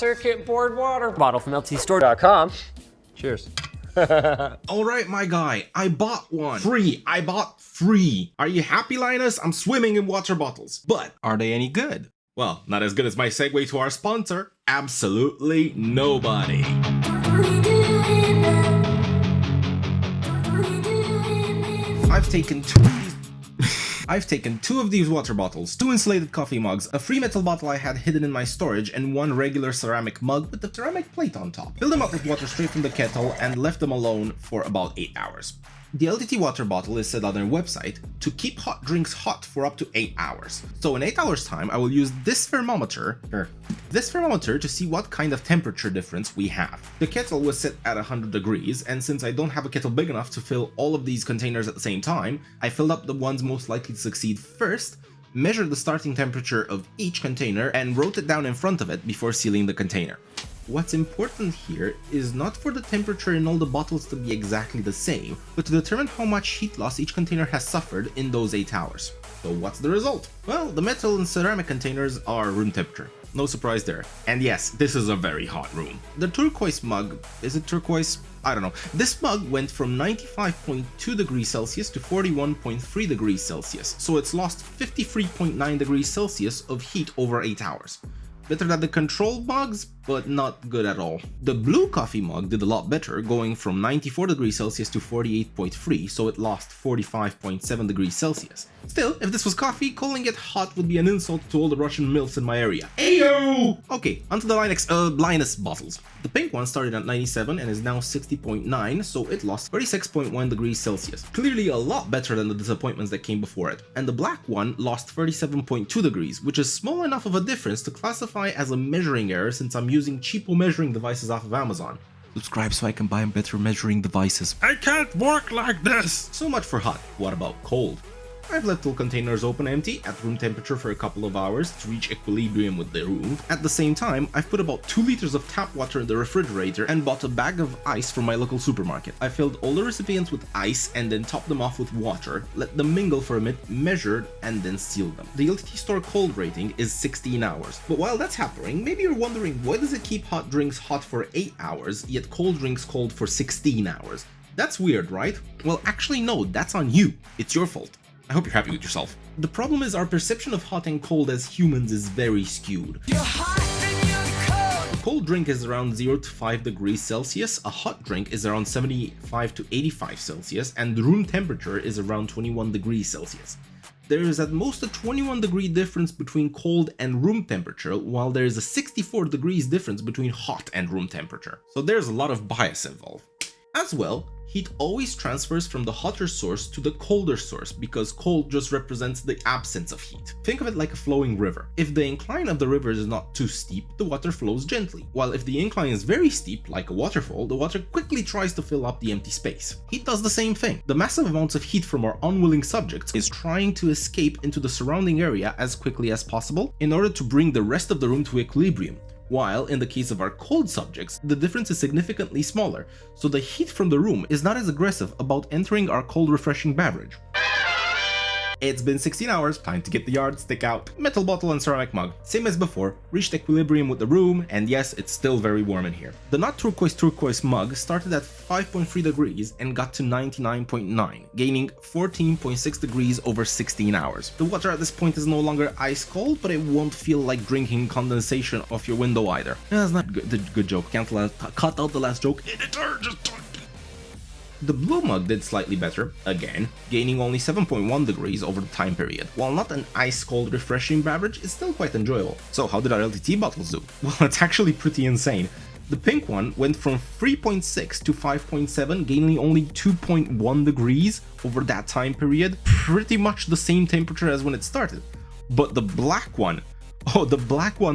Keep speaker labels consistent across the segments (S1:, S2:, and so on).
S1: circuit board water bottle from LTTStore.com. Cheers.
S2: Alright, my guy, I bought one. Free. I bought free. Are you happy, Linus? I'm swimming in water bottles. But are they any good? Well, not as good as my segue to our sponsor. Absolutely nobody. I've taken two of these water bottles, 2 insulated coffee mugs, a free metal bottle I had hidden in my storage, and 1 regular ceramic mug with the ceramic plate on top. Filled them up with water straight from the kettle and left them alone for about 8 hours. The LTT water bottle is said on their website to keep hot drinks hot for up to 8 hours. So in 8 hours time, I will use this thermometer to see what kind of temperature difference we have. The kettle was set at 100 degrees, and since I don't have a kettle big enough to fill all of these containers at the same time, I filled up the ones most likely to succeed first, measured the starting temperature of each container, and wrote it down in front of it before sealing the container. What's important here is not for the temperature in all the bottles to be exactly the same, but to determine how much heat loss each container has suffered in those 8 hours. So what's the result? Well, the metal and ceramic containers are room temperature. No surprise there. And yes, this is a very hot room. The turquoise mug, is it turquoise? I don't know. This mug went from 95.2 degrees Celsius to 41.3 degrees Celsius, so it's lost 53.9 degrees Celsius of heat over 8 hours. Better than the control mugs, but not good at all. The blue coffee mug did a lot better, going from 94 degrees Celsius to 48.3, so it lost 45.7 degrees Celsius. Still, if this was coffee, calling it hot would be an insult to all the Russian milfs in my area. Ayo! Okay, onto the Linus bottles. The pink one started at 97 and is now 60.9, so it lost 36.1 degrees Celsius. Clearly a lot better than the disappointments that came before it. And the black one lost 37.2 degrees, which is small enough of a difference to classify as a measuring error since I'm using cheapo measuring devices off of Amazon. Subscribe so I can buy better measuring devices. I can't work like this! So much for hot. What about cold? I've left all containers open empty at room temperature for a couple of hours to reach equilibrium with the room. At the same time, I've put about 2 liters of tap water in the refrigerator and bought a bag of ice from my local supermarket. I filled all the recipients with ice and then topped them off with water, let them mingle for a minute, measured, and then sealed them. The LTTStore cold rating is 16 hours. But while that's happening, maybe you're wondering why does it keep hot drinks hot for 8 hours, yet cold drinks cold for 16 hours? That's weird, right? Well, actually no, that's on you. It's your fault. I hope you're happy with yourself. The problem is our perception of hot and cold as humans is very skewed. You're hot and you're cold. A cold drink is around 0 to 5 degrees Celsius, a hot drink is around 75 to 85 Celsius, and the room temperature is around 21 degrees Celsius. There is at most a 21 degree difference between cold and room temperature, while there is a 64 degrees difference between hot and room temperature. So there's a lot of bias involved. As well, heat always transfers from the hotter source to the colder source because cold just represents the absence of heat. Think of it like a flowing river. If the incline of the river is not too steep, the water flows gently, while if the incline is very steep, like a waterfall, the water quickly tries to fill up the empty space. Heat does the same thing. The massive amounts of heat from our unwilling subjects is trying to escape into the surrounding area as quickly as possible in order to bring the rest of the room to equilibrium. While in the case of our cold subjects, the difference is significantly smaller, so the heat from the room is not as aggressive about entering our cold refreshing beverage. It's been 16 hours, time to get the yardstick out. Metal bottle and ceramic mug, same as before, reached equilibrium with the room, and yes, it's still very warm in here. The not turquoise mug started at 5.3 degrees and got to 99.9, gaining 14.6 degrees over 16 hours. The water at this point is no longer ice cold, but it won't feel like drinking condensation off your window either. That's not good joke, can't cut out the last joke. Editor, just talk. The blue mug did slightly better, again, gaining only 7.1 degrees over the time period. While not an ice-cold refreshing beverage, it's still quite enjoyable. So how did our LTT bottles do? Well, it's actually pretty insane. The pink one went from 3.6 to 5.7, gaining only 2.1 degrees over that time period, pretty much the same temperature as when it started. But the black one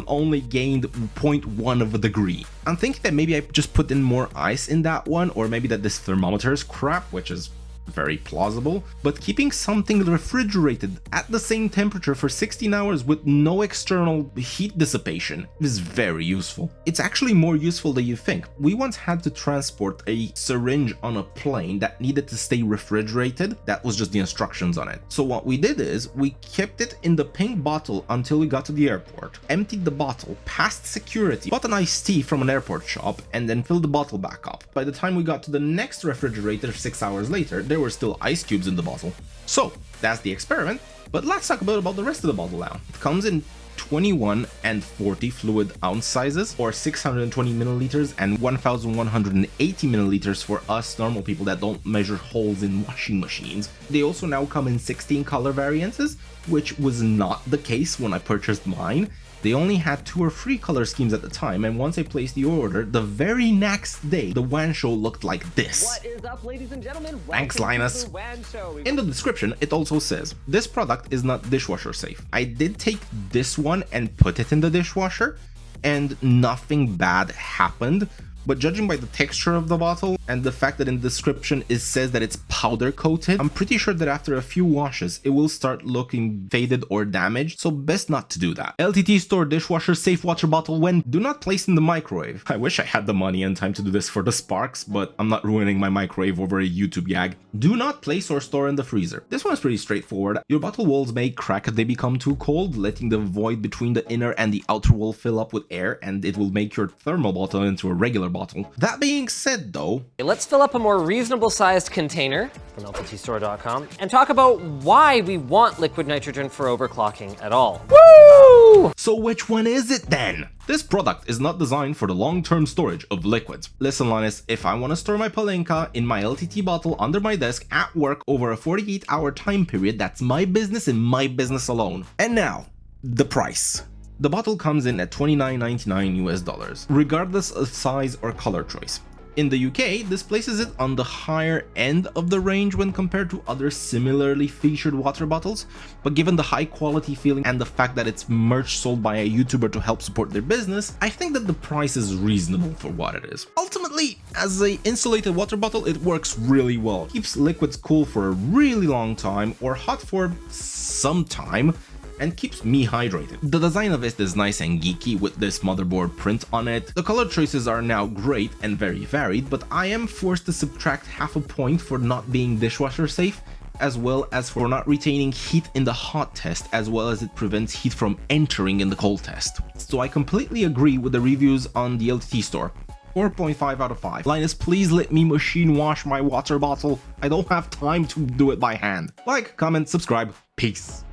S2: only gained 0.1 of a degree. I'm thinking that maybe I just put in more ice in that one, or maybe that this thermometer is crap, which is very plausible, but keeping something refrigerated at the same temperature for 16 hours with no external heat dissipation is very useful. It's actually more useful than you think. We once had to transport a syringe on a plane that needed to stay refrigerated. That was just the instructions on it. So what we did is we kept it in the pink bottle until we got to the airport, emptied the bottle, passed security, bought an iced tea from an airport shop, and then filled the bottle back up. By the time we got to the next refrigerator 6 hours later, there were still ice cubes in the bottle. So that's the experiment, but let's talk about the rest of the bottle now. It comes in 21 and 40 fluid ounce sizes, or 620 milliliters and 1180 milliliters for us normal people that don't measure holes in washing machines. They also now come in 16 color variances, which was not the case when I purchased mine. They only had 2 or 3 color schemes at the time, and once I placed the order, the very next day, the WAN show looked like this.
S1: What is up, ladies and gentlemen?
S2: Thanks, Linus.
S1: To the WAN show.
S2: In the description, it also says, this product is not dishwasher safe. I did take this one and put it in the dishwasher, and nothing bad happened. But judging by the texture of the bottle and the fact that in the description it says that it's powder coated, I'm pretty sure that after a few washes it will start looking faded or damaged, so best not to do that. LTTStore dishwasher safe water bottle when do not place in the microwave. I wish I had the money and time to do this for the sparks, but I'm not ruining my microwave over a YouTube gag. Do not place or store in the freezer. This one is pretty straightforward. Your bottle walls may crack if they become too cold, letting the void between the inner and the outer wall fill up with air, and it will make your thermal bottle into a regular bottle. That being said though,
S1: let's fill up a more reasonable sized container from LTTStore.com and talk about why we want liquid nitrogen for overclocking at all. Woo!
S2: So which one is it then? This product is not designed for the long-term storage of liquids. Listen, Linus, if I want to store my Palenka in my LTT bottle under my desk at work over a 48-hour time period, that's my business and my business alone. And now, the price. The bottle comes in at $29.99 US, regardless of size or color choice. In the UK, this places it on the higher end of the range when compared to other similarly featured water bottles, but given the high quality feeling and the fact that it's merch sold by a YouTuber to help support their business, I think that the price is reasonable for what it is. Ultimately, as an insulated water bottle, it works really well. Keeps liquids cool for a really long time or hot for some time, and keeps me hydrated. The design of it is nice and geeky with this motherboard print on it. The color choices are now great and very varied, but I am forced to subtract half a point for not being dishwasher safe, as well as for not retaining heat in the hot test, as well as it prevents heat from entering in the cold test. So I completely agree with the reviews on the LTT store. 4.5 out of 5. Linus, please let me machine wash my water bottle. I don't have time to do it by hand. Like, comment, subscribe. Peace.